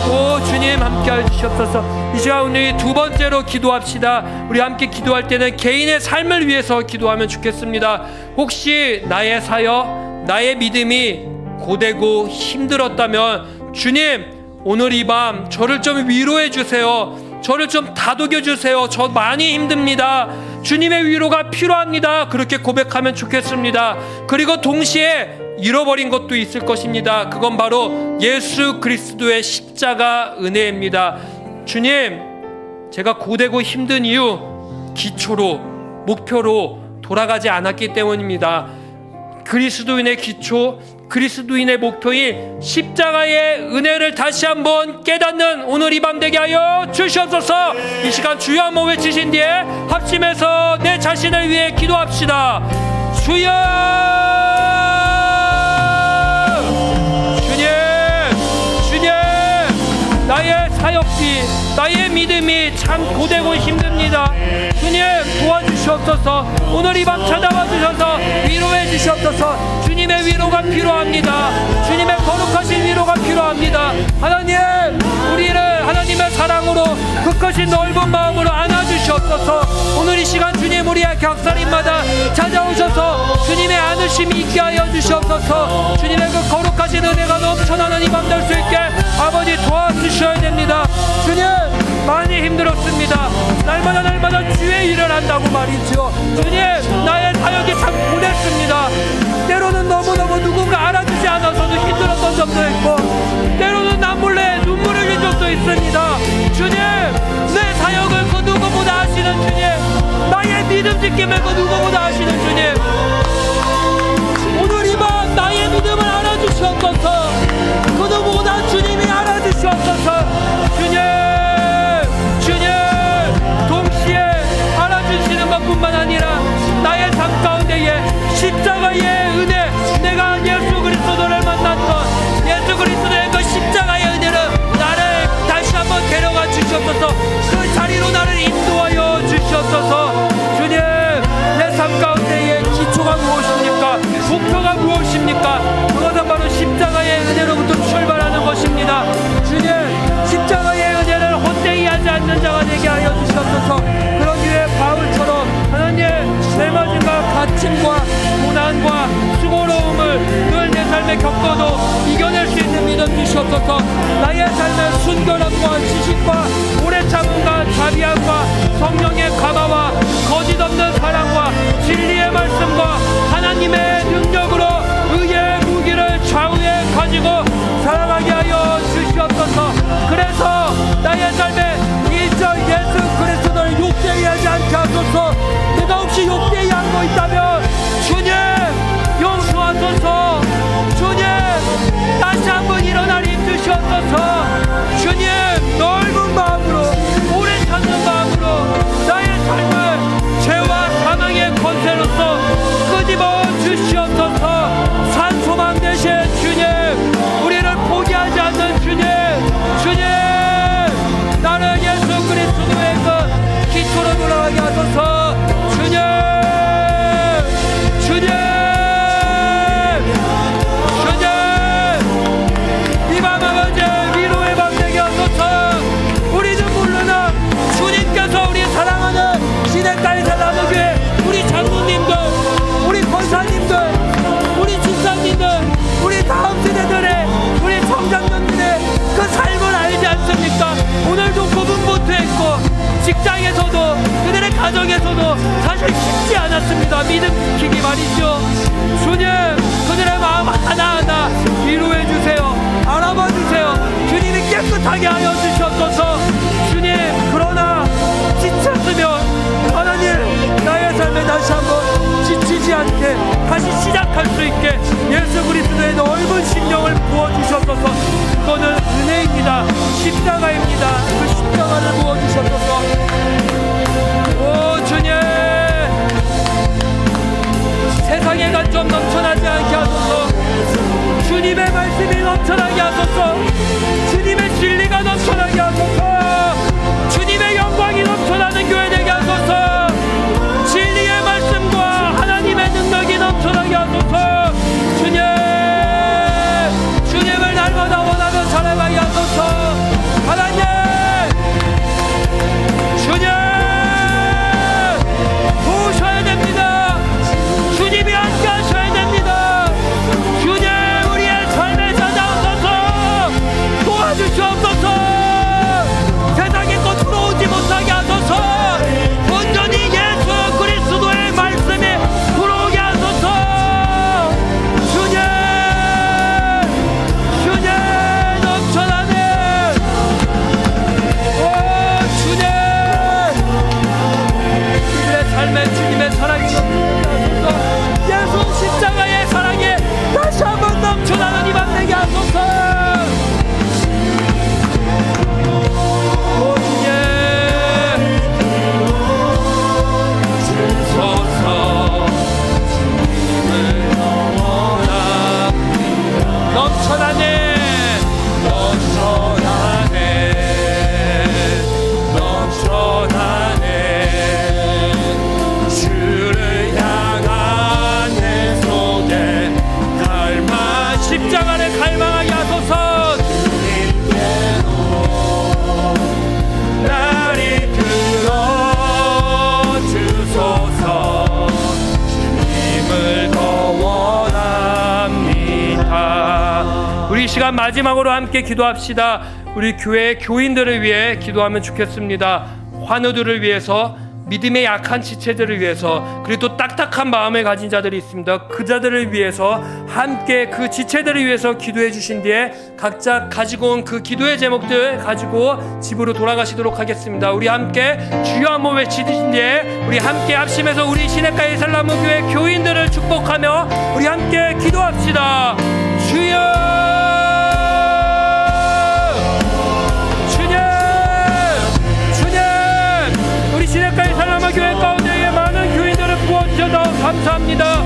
Speaker 1: 오 주님 함께하여 주시옵소서. 이 시간 우리 두 번째로 기도합시다. 우리 함께 기도할 때는 개인의 삶을 위해서 기도하면 좋겠습니다. 혹시 나의 사역, 나의 믿음이 고되고 힘들었다면 주님 오늘 이 밤 저를 좀 위로해 주세요. 저를 좀 다독여 주세요. 저 많이 힘듭니다. 주님의 위로가 필요합니다. 그렇게 고백하면 좋겠습니다. 그리고 동시에 잃어버린 것도 있을 것입니다. 그건 바로 예수 그리스도의 십자가 은혜입니다. 주님 제가 고되고 힘든 이유 기초로 목표로 돌아가지 않았기 때문입니다. 그리스도인의 기초, 그리스도인의 목표인 십자가의 은혜를 다시 한번 깨닫는 오늘 이 밤 되게 하여 주시옵소서. 이 시간 주여 한번 외치신 뒤에 합심해서 내 자신을 위해 기도합시다. 주여 주님 나의 사역비 나의 믿음이 참 고되고 힘듭니다. 주님 도와주시옵소서. 오늘 이 밤 찾아와 주셔서 위로해 주시옵소서. 주님의 위로가 필요합니다. 주님의 거룩하신 위로가 필요합니다. 하나님 우리를 하나님의 사랑으로 그 크신 넓은 마음으로 안아주시옵소서. 오늘 이 시간 주님 우리의 격살인마다 찾아오셔서 주님의 안으심이 있게 하여 주시옵소서. 주님의 그 거룩하신 은혜가 넘쳐나는 이 밤 될 수 있게 아버지 도와주셔야 됩니다. 주님 많이 힘들었습니다. 날마다 주의 일을 한다고 말이죠. 주님 나의 사역이 참 고됐습니다. 때로는 너무너무 누군가 알아주지 않아서도 힘들었던 적도 있고 때로는 나 몰래 눈물 흘린 적도 있습니다. 주님 내 사역을 그 누구보다 아시는 주님, 나의 믿음 지킴을 그 누구보다 아시는 주님, 오늘 이 밤 나의 믿음을 알아주시옵소서. 그 누구보다 주님이 알아주시옵소서. 주님 동시에 알아주시는 것뿐만 아니라 나의 삶 가운데에 십자가의 은혜, 내가 예수 그리스도를 만났던 예수 그리스도의 그 십자가의 은혜를 나를 다시 한번 데려가 주시옵소서. 그 자리로 나를 인도하여 주시옵소서. 주님 내 삶 가운데에 기초가 무엇입니까? 목표가 무엇입니까? 그것은 바로 십자가의 은혜로부터 출발하는 것입니다. 주님 십자가의 은혜를 헛되이 하지 않는 자가 되게 하여 주시옵소서. 그런 뒤에 바울처럼 하나님 짊어짐과 갇힘과 고난과 수고로움을 늘 내 삶에 겪어도 이겨낼 수 있는 믿음 주시옵소서. 나의 삶의 순결함과 지식과 오래 참음과 자비함과 성령의 감화와 거짓 없는 사랑과 진리의 말씀과 하나님의 능력으로 의의 무기를 좌우에 가지고 살아가게 하여 주시옵소서. 그래서 나의 삶에 일절 예수 그리스도를 욕되이 하지 않게 하소서. 내가 혹시 욕되이 한 거 있다면 주님 용서하소서. 주님 다시 한번 일어날 힘 주시옵소서. 주님 넓은 마음으로 오래 참는 마음으로 나의 삶을 죄와 사망의 권세로서 끄집어 주시옵소서. 산소망 되신 주님, 우리를 포기하지 않는 주님, 나는 예수 그리스도의 그 기초로 돌아가게 하소서. 주님 이 밤 아버지 위로의 밤 되게 하소서. 우리는 물러나 주님께서 우리 사랑하는 시내가의 사랑교회 우리 장로님들, 우리 권사님들, 우리 집사님들, 우리 다음 세대들의 우리 청장년들의 그 삶을 알지 않습니까? 오늘도 구분보트 했고 직장에서도 그들의 가정에서도 사실 쉽지 않았습니다. 믿음 지키기 말이죠. 주님, 그들의 마음 하나하나 위로해 주세요. 알아봐 주세요. 주님이 깨끗하게 하여 주시옵소서. 주님, 그러나 지쳤으면 하나님, 나의 삶에 다시 한번 지치지 않게 다시 시작할 수 있게 예수 그리스도의 넓은 심령을 부어주셨소서. 그거는 은혜입니다. 십자가입니다. 그 십자가를 부어주셨소서. 오 주님, 세상의 간좀 넘쳐나지 않게 하소서. 주님의 말씀이 넘쳐나게 하소서. 주님의 진리가 넘쳐나게 하소서. 주님의 영광이 넘쳐나는 교회 되게 하소서. 진리의 말씀과 하나님의 능력이 넘쳐나게 하소서. 주님, 주님을 날마다 원하며 살아가게 하소서. 하나님, 주님 도우셔야 됩니다. 주님이 함께 하셔야 됩니다. 주님, 우리의 삶에 찾아오소서. 도와주시옵소서. 세상의 것으로 오지 못하게 하소서. 온전히 예수 그리스도의 말씀이 들어오게 하소서. 주님, 주님 넘쳐나네. 오 주님, 우리의 삶에 주님의 사랑이 넘쳐나게 하소서. 예수 십자가의 사랑이 다시 한번 넘쳐나는 이밤 되게 하소서. 오 주님, 주소서. 주님을 영원하 넘쳐나네, 넘쳐나네, 넘쳐나네. 주를 향한 내 속에 갈망, 십자가를 갈망하게 하소서. 날 이끌어 주소서. 주님을 더 원합니다. 우리 시간 마지막으로 함께 기도합시다. 우리 교회 교인들을 위해 기도하면 좋겠습니다. 환우들을 위해서, 믿음의 약한 지체들을 위해서, 그리고 또 딱딱한 마음을 가진 자들이 있습니다. 그 자들을 위해서 함께 그 지체들을 위해서 기도해 주신 뒤에 각자 가지고 온 그 기도의 제목들 가지고 집으로 돌아가시도록 하겠습니다. 우리 함께 주여 한번 외치신 뒤에 우리 함께 합심해서 우리 시냇가의 살라무교회 교인들을 축복하며 우리 함께 기도합시다. 주여, 시냇가의 살라마 교회 가운데에 많은 교인들을 부어주셔서 감사합니다.